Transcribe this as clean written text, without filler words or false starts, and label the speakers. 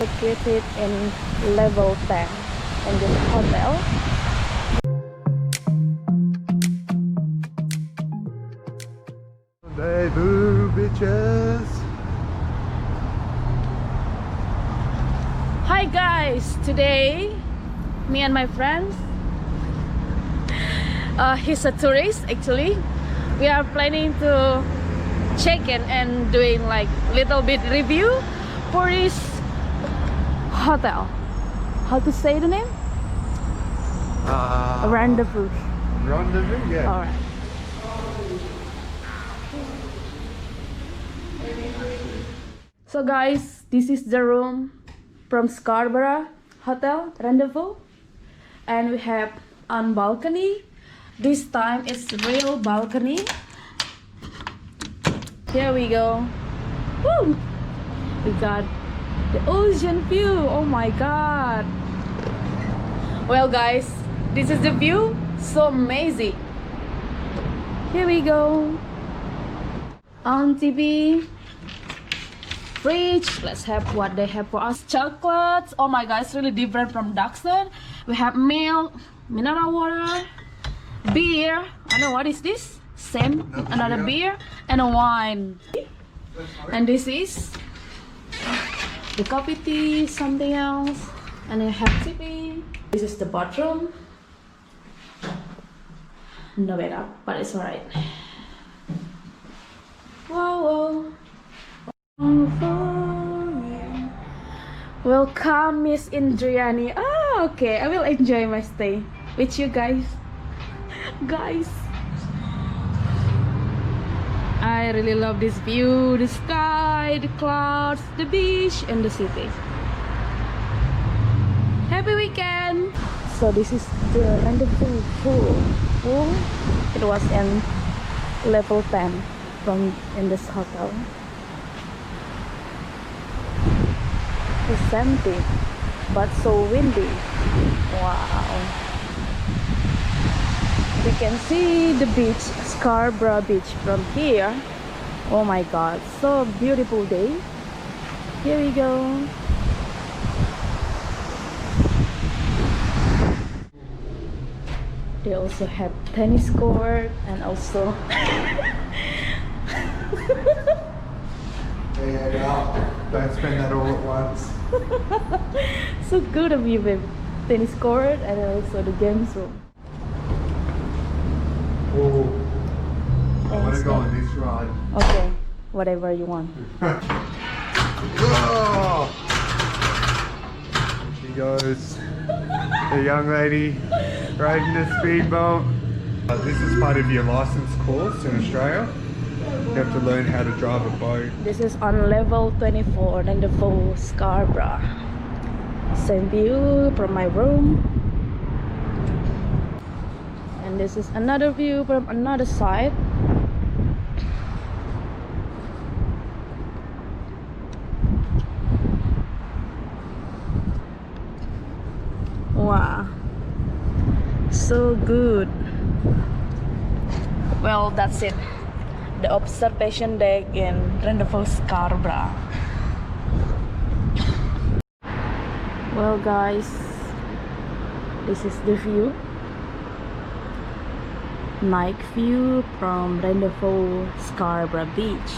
Speaker 1: Located in level 10 in this hotel.
Speaker 2: Rendezvous, bitches.
Speaker 1: Hi guys, today me and my friends, he's a tourist actually. We are planning to check in and doing like little bit review for this hotel. How to say the name? Rendezvous.
Speaker 2: Rendezvous, yeah.
Speaker 1: Alright. So guys, this is the room from Scarborough Hotel Rendezvous, and we have on balcony. This time it's real balcony. Here we go. Woo! We got the ocean view. Oh my god. Well guys, this is the view. So amazing. Here we go. On TV. Fridge. Let's have what they have for us. Chocolates. Oh my god, it's really different from Duxton. We have milk, mineral water, beer. I don't know what is this. Same, another beer and a wine. And this is the coffee tea, something else. And I have TV. This is the bathroom. No bed up, but it's alright. Wow, wow. Welcome, Miss Indriani. Ah, okay. I will enjoy my stay with you guys. I really love this view, the sky, the clouds, the beach, and the city. Happy weekend! So this is the Rendezvous pool. It was in level 10 from in this hotel. It's empty, but so windy. Wow! We can see the beach, Scarborough Beach from here. Oh my god, so beautiful day. Here we go. They also have tennis court and also
Speaker 2: Don't spend that all at once.
Speaker 1: so good of you, babe. Tennis court and also the games room.
Speaker 2: Oh, I want to go on this ride.
Speaker 1: Okay, whatever you want.
Speaker 2: Oh! She goes. The young lady riding the speed bump. This is part of your license course in Australia. You have to learn how to drive a boat.
Speaker 1: This is on level 24 and the full Scarborough. Same view from my room. And this is another view from another side. Wow, so good. Well, that's it. The observation deck in Rendezvous Scarborough. Well guys, this is the view. Night view from Rendezvous Scarborough Beach.